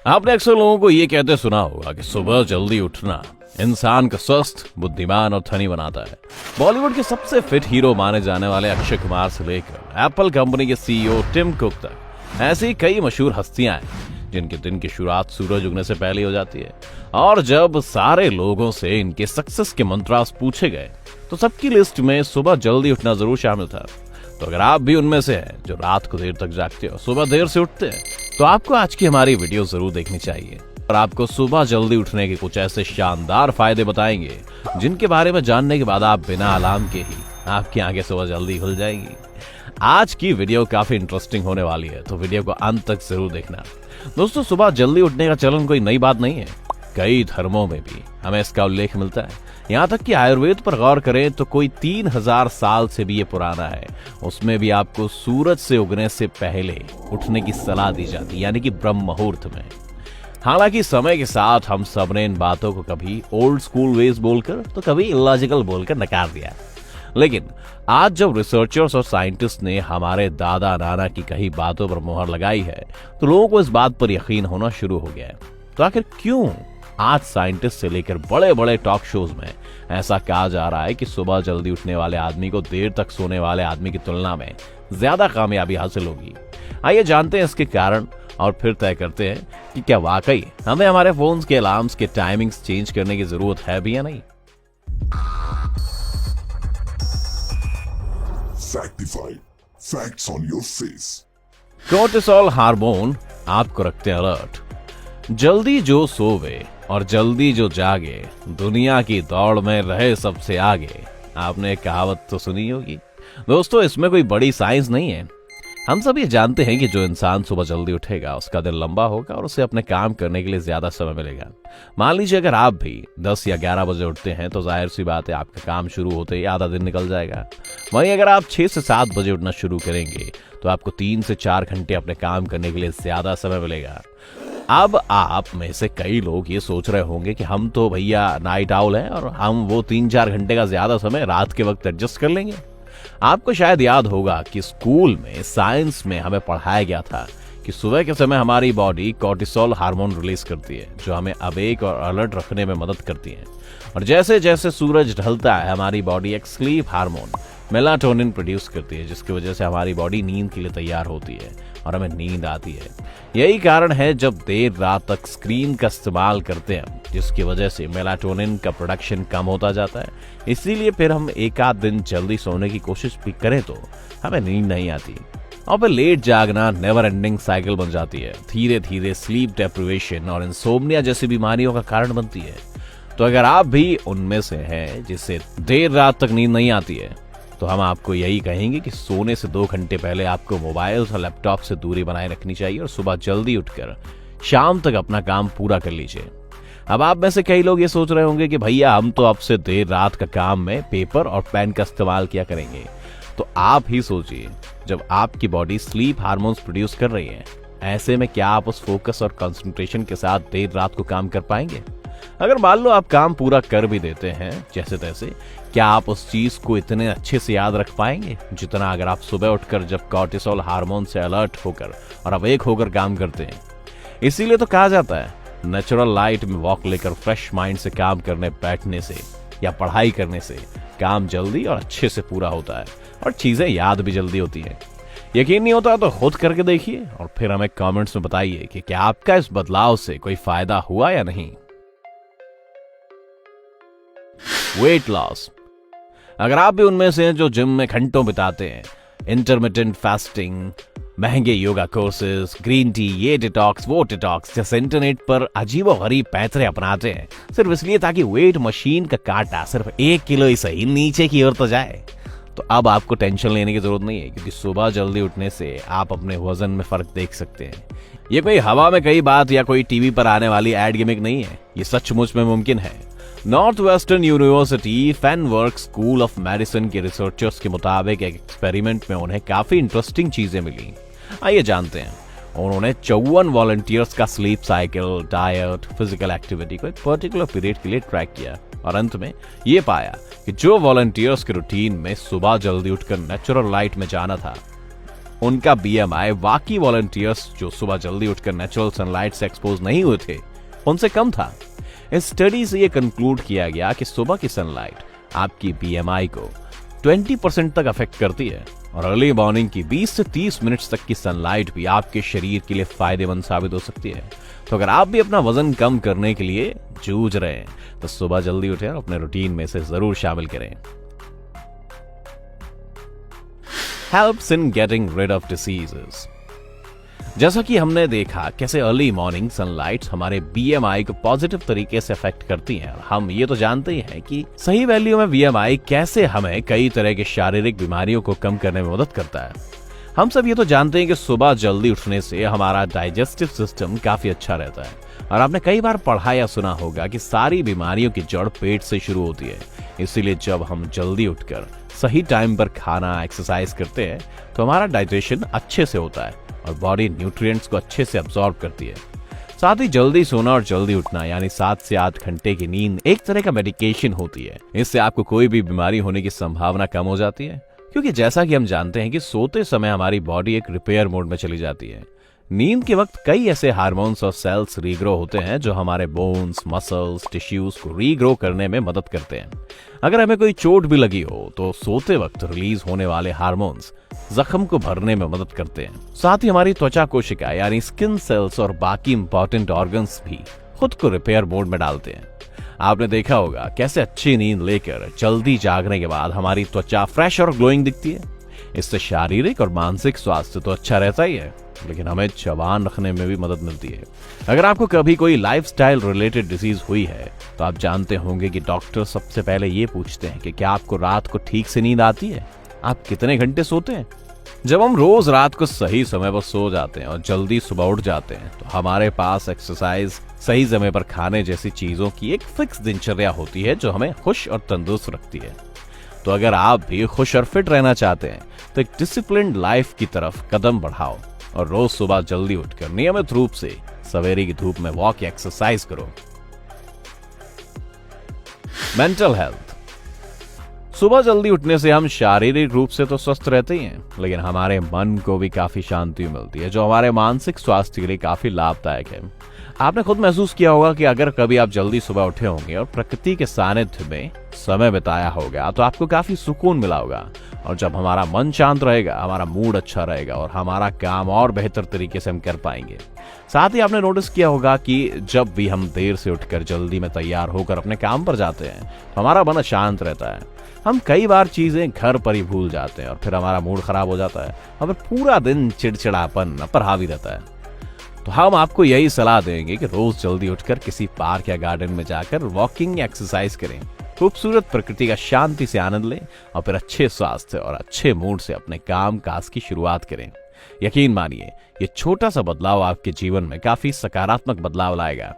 आपने अक्सर लोगों को ये कहते सुना होगा कि सुबह जल्दी उठना इंसान को स्वस्थ, बुद्धिमान और धनी बनाता है। बॉलीवुड के सबसे फिट हीरो माने जाने वाले अक्षय कुमार से लेकर एप्पल कंपनी के सीईओ टिम कुक तक ऐसी कई मशहूर हस्तियां हैं जिनके दिन की शुरुआत सूरज उगने से पहले हो जाती है। और जब सारे लोगों से इनके सक्सेस के मंत्रास पूछे गए तो सबकी लिस्ट में सुबह जल्दी उठना जरूर शामिल था। तो अगर आप भी उनमें से हैं जो रात को देर तक जागते हो, सुबह देर से उठते हैं, तो आपको आज की हमारी वीडियो जरूर देखनी चाहिए और आपको सुबह जल्दी उठने के कुछ ऐसे शानदार फायदे बताएंगे जिनके बारे में जानने के बाद आप बिना अलार्म के ही आपकी आंखें सुबह जल्दी खुल जाएंगी। आज की वीडियो काफी इंटरेस्टिंग होने वाली है, तो वीडियो को अंत तक जरूर देखना। दोस्तों, सुबह जल्दी उठने का चलन कोई नई बात नहीं है। कई धर्मों में भी हमें इसका उल्लेख मिलता है। यहाँ तक कि आयुर्वेद पर गौर करें तो कोई 3000 साल से भी ये पुराना है। उसमें भी आपको सूरज से उगने से पहले उठने की सलाह दी जाती है, यानी कि ब्रह्म मुहूर्त में। हालांकि समय के साथ हम सब ने इन बातों को कभी ओल्ड स्कूल वेज बोलकर तो कभी इलॉजिकल बोलकर नकार दिया। लेकिन आज जब रिसर्चर्स और साइंटिस्ट ने हमारे दादा नाना की कही बातों पर मुहर लगाई है तो लोगों को इस बात पर यकीन होना शुरू हो गया है। तो आखिर क्यों आज साइंटिस्ट से लेकर बड़े बड़े टॉक शोज में ऐसा कहा जा रहा है कि सुबह जल्दी उठने वाले आदमी को देर तक सोने वाले आदमी की तुलना में ज्यादा कामयाबी हासिल होगी? आइए जानते हैं इसके कारण और फिर तय करते हैं कि क्या वाकई हमें हमारे फोन्स के अलार्म्स के टाइमिंग्स चेंज करने की जरूरत है भी या नहीं। Factified. Facts on your face. Cortisol hormone आपको रखते हैं अलर्ट। जल्दी जो सोवे और जल्दी जो जागे, दुनिया की दौड़ में रहे सबसे आगे। आपने एक कहावत तो सुनी होगी। दोस्तों, इसमें कोई बड़ी साइंस नहीं है। हम सब ये जानते हैं कि जो इंसान सुबह जल्दी उठेगा उसका दिन लंबा होगा और उसे अपने काम करने के लिए ज्यादा समय मिलेगा। मान लीजिए अगर आप भी 10 या 11 बजे उठते हैं तो जाहिर सी बात है आपका काम शुरू होते ही आधा दिन निकल जाएगा। वहीं अगर आप 6 से 7 बजे उठना शुरू करेंगे तो आपको 3 से 4 घंटे अपने काम करने के लिए ज्यादा समय मिलेगा। अब आप में से कई लोग ये सोच रहे होंगे कि हम तो भैया नाइट आउल हैं और हम वो 3-4 घंटे का ज्यादा समय रात के वक्त एडजस्ट कर लेंगे। आपको शायद याद होगा कि स्कूल में साइंस में हमें पढ़ाया गया था कि सुबह के समय हमारी बॉडी कोर्टिसोल हार्मोन रिलीज करती है जो हमें अवेक और अलर्ट रखने में मदद करती है। और जैसे जैसे सूरज ढलता है हमारी बॉडी एक स्लीप हार्मोन मेलाटोनिन प्रोड्यूस करती है, जिसकी वजह से हमारी बॉडी नींद के लिए तैयार होती है और हमें नींद आती है। यही कारण है जब देर रात तक स्क्रीन का इस्तेमाल करते हैं जिसकी वजह से मेलाटोनिन का प्रोडक्शन कम होता जाता है। इसीलिए फिर हम एक आध दिन जल्दी सोने की कोशिश भी करें तो हमें नींद नहीं आती और फिर लेट जागना नेवर एंडिंग साइकिल बन जाती है। धीरे धीरे स्लीप डेप्रिवेशन और इंसोम्निया जैसी बीमारियों का कारण बनती है। तो अगर आप भी उनमें से हैं जिससे देर रात तक नींद नहीं आती है तो हम आपको यही कहेंगे कि सोने से 2 घंटे पहले आपको मोबाइल और लैपटॉप से दूरी बनाए रखनी चाहिए और सुबह जल्दी उठकर शाम तक अपना काम पूरा कर लीजिए। अब आप में से कई लोग ये सोच रहे होंगे कि भैया हम तो अब से देर रात का काम में पेपर और पेन का इस्तेमाल किया करेंगे। तो आप ही सोचिए, जब आपकी बॉडी स्लीप हार्मोन्स प्रोड्यूस कर रही है, ऐसे में क्या आप उस फोकस और कंसंट्रेशन के साथ देर रात को काम कर पाएंगे? अगर मान लो आप काम पूरा कर भी देते हैं जैसे तैसे, क्या आप उस चीज को इतने अच्छे से याद रख पाएंगे जितना अगर आप सुबह उठकर जब कोर्टिसोल हार्मोन से अलर्ट होकर और अवेक होकर काम करते हैं? इसीलिए तो कहा जाता है नेचुरल लाइट में वॉक लेकर फ्रेश माइंड से काम करने बैठने से या पढ़ाई करने से काम जल्दी और अच्छे से पूरा होता है और चीजें याद भी जल्दी होती है। यकीन नहीं होता तो खुद करके देखिए और फिर हमें कमेंट्स में बताइए कि क्या आपका इस बदलाव से कोई फायदा हुआ या नहीं। Weight loss. अगर आप भी उनमें से हैं जो जिम में घंटों बिताते हैं, इंटरमिटेंट फास्टिंग, महंगे योगा कोर्सेज, ग्रीन टी, ये डिटॉक्स वो डिटॉक्स जैसे इंटरनेट पर अजीबोगरीब पैतरे अपनाते हैं सिर्फ इसलिए ताकि वेट मशीन का कांटा सिर्फ 1 किलो ही सही नीचे की ओर तो जाए, तो अब आपको टेंशन लेने की जरूरत नहीं है क्योंकि सुबह जल्दी उठने से आप अपने वजन में फर्क देख सकते हैं। ये कोई हवा में कई बात या कोई टीवी पर आने वाली एड गिमिक नहीं है, ये सचमुच में मुमकिन है। Northwestern University Feinberg School of Medicine के रिसर्चर्स के मुताबिक एक एक्सपेरिमेंट में उन्हें काफी इंटरेस्टिंग चीजें मिली। आइए जानते हैं। उन्होंने 54 वॉलंटियर्स का sleep cycle, diet, physical activity को एक पर्टिकुलर पीरियड के लिए ट्रैक किया और अंत में ये पाया कि जो वॉलंटियर्स के रूटीन में सुबह जल्दी उठकर नेचुरल लाइट में जाना था उनका BMI बाकी वॉलंटियर्स जो सुबह जल्दी उठकर नेचुरल सनलाइट से एक्सपोज नहीं हुए थे उनसे कम था। इस स्टडी से ये कंक्लूड किया गया कि सुबह की सनलाइट आपकी BMI को 20% तक अफेक्ट करती है और अर्ली मॉर्निंग की 20 से 30 मिनट्स तक की सनलाइट भी आपके शरीर के लिए फायदेमंद साबित हो सकती है। तो अगर आप भी अपना वजन कम करने के लिए जूझ रहे हैं तो सुबह जल्दी उठें और अपने रूटीन में इसे जरूर शामिल करें। Helps in getting rid of diseases. जैसा कि हमने देखा कैसे अर्ली मॉर्निंग सनलाइट हमारे BMI को पॉजिटिव तरीके से अफेक्ट करती हैं। हम ये तो जानते ही हैं कि सही वैल्यू में BMI कैसे हमें कई तरह के शारीरिक बीमारियों को कम करने में मदद करता है। हम सब ये तो जानते हैं कि सुबह जल्दी उठने से हमारा डाइजेस्टिव सिस्टम काफी अच्छा रहता है और आपने कई बार पढ़ा या सुना होगा कि सारी बीमारियों की जड़ पेट से शुरू होती है। इसीलिए जब हम जल्दी उठकर सही टाइम पर खाना एक्सरसाइज करते हैं तो हमारा डाइजेशन अच्छे से होता है और बॉडी न्यूट्रिएंट्स को अच्छे से अब्सॉर्ब करती है। साथ ही जल्दी सोना और जल्दी उठना यानी 7 से 8 घंटे की नींद एक तरह का मेडिकेशन होती है। इससे आपको कोई भी बीमारी होने की संभावना कम हो जाती है, क्योंकि जैसा कि हम जानते हैं कि सोते समय हमारी बॉडी एक रिपेयर मोड में चली जाती है। नींद के वक्त कई ऐसे हार्मोन्स और सेल्स रीग्रो होते हैं जो हमारे बोन्स, मसल्स, टिश्यूज को रीग्रो करने में मदद करते हैं। अगर हमें कोई चोट भी लगी हो तो सोते वक्त रिलीज होने वाले हार्मोन्स जख्म को भरने में मदद करते हैं। साथ ही हमारी त्वचा कोशिका यानी स्किन सेल्स और बाकी इंपॉर्टेंट ऑर्गन्स भी खुद को रिपेयर मोड में डालते हैं। आपने देखा होगा कैसे अच्छी नींद लेकर जल्दी जागने के बाद हमारी त्वचा फ्रेश और ग्लोइंग दिखती है। इससे शारीरिक और मानसिक स्वास्थ्य तो अच्छा रहता ही है, लेकिन हमें जवान रखने में भी मदद मिलती है। अगर आपको कभी कोई लाइफस्टाइल रिलेटेड डिजीज हुई है तो आप जानते होंगे कि डॉक्टर सबसे पहले ये पूछते हैं कि क्या आपको रात को ठीक से नींद आती है, आप कितने घंटे सोते हैं। जब हम रोज रात को सही समय पर सो जाते हैं और जल्दी सुबह उठ जाते हैं तो हमारे पास एक्सरसाइज, सही समय पर खाने जैसी चीजों की एक फिक्स दिनचर्या होती है जो हमें खुश और तंदुरुस्त रखती है। तो अगर आप भी खुश और फिट रहना चाहते हैं तो एक डिसिप्लिन्ड लाइफ की तरफ कदम बढ़ाओ और रोज सुबह जल्दी उठकर नियमित रूप से सवेरे की धूप में वॉक या एक्सरसाइज करो। Mental health. सुबह जल्दी उठने से हम शारीरिक रूप से तो स्वस्थ रहते ही हैं, लेकिन हमारे मन को भी काफी शांति मिलती है जो हमारे मानसिक स्वास्थ्य के लिए काफी लाभदायक है। आपने खुद महसूस किया होगा कि अगर कभी आप जल्दी सुबह उठे होंगे और प्रकृति के सानिध्य में समय बिताया होगा तो आपको काफी सुकून मिला होगा। और जब हमारा मन शांत रहेगा, हमारा मूड अच्छा रहेगा और हमारा काम और बेहतर तरीके से हम कर पाएंगे। साथ ही आपने नोटिस किया होगा कि जब भी हम देर से उठकर जल्दी में तैयार होकर अपने काम पर जाते हैं तो हमारा मन शांत रहता है। हम कई बार चीजें घर पर ही भूल जाते हैं और फिर हमारा मूड खराब हो जाता है, हमें पूरा दिन चिड़चिड़ापन पर हावी रहता है। तो हम आपको यही सलाह देंगे कि रोज जल्दी उठकर किसी पार्क या गार्डन में जाकर वॉकिंग या एक्सरसाइज करें, खूबसूरत प्रकृति का शांति से आनंद लें और फिर अच्छे स्वास्थ्य और अच्छे मूड से अपने काम काज की शुरुआत करें। यकीन मानिए ये छोटा सा बदलाव आपके जीवन में काफी सकारात्मक बदलाव लाएगा।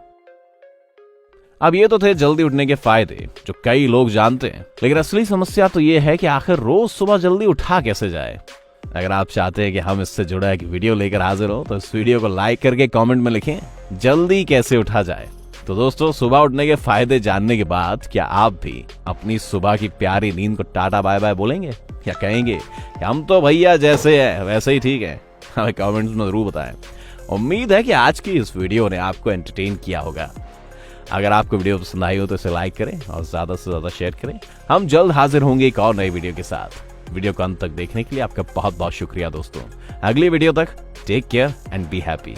अब ये तो थे जल्दी उठने के फायदे जो कई लोग जानते हैं, लेकिन असली समस्या तो ये है कि आखिर रोज सुबह जल्दी उठा कैसे जाए। अगर आप चाहते हैं कि हम इससे जुड़ा एक वीडियो लेकर हाजिर हो तो इस वीडियो को लाइक करके कमेंट में लिखें जल्दी कैसे उठा जाए। तो दोस्तों, सुबह उठने के फायदे जानने के बाद क्या आप भी अपनी सुबह की प्यारी नींद को टाटा बाय बाय बोलेंगे या कहेंगे कि हम तो भैया जैसे हैं वैसे ही ठीक है? हमें कमेंट्स में जरूर बताएं। उम्मीद है कि आज की इस वीडियो ने आपको एंटरटेन किया होगा। अगर आपको वीडियो पसंद आई हो तो इसे लाइक करें और ज्यादा से ज्यादा शेयर करें। हम जल्द हाजिर होंगे एक और नई वीडियो के साथ। वीडियो को अंत तक देखने के लिए आपका बहुत बहुत शुक्रिया दोस्तों। अगली वीडियो तक take care and be happy.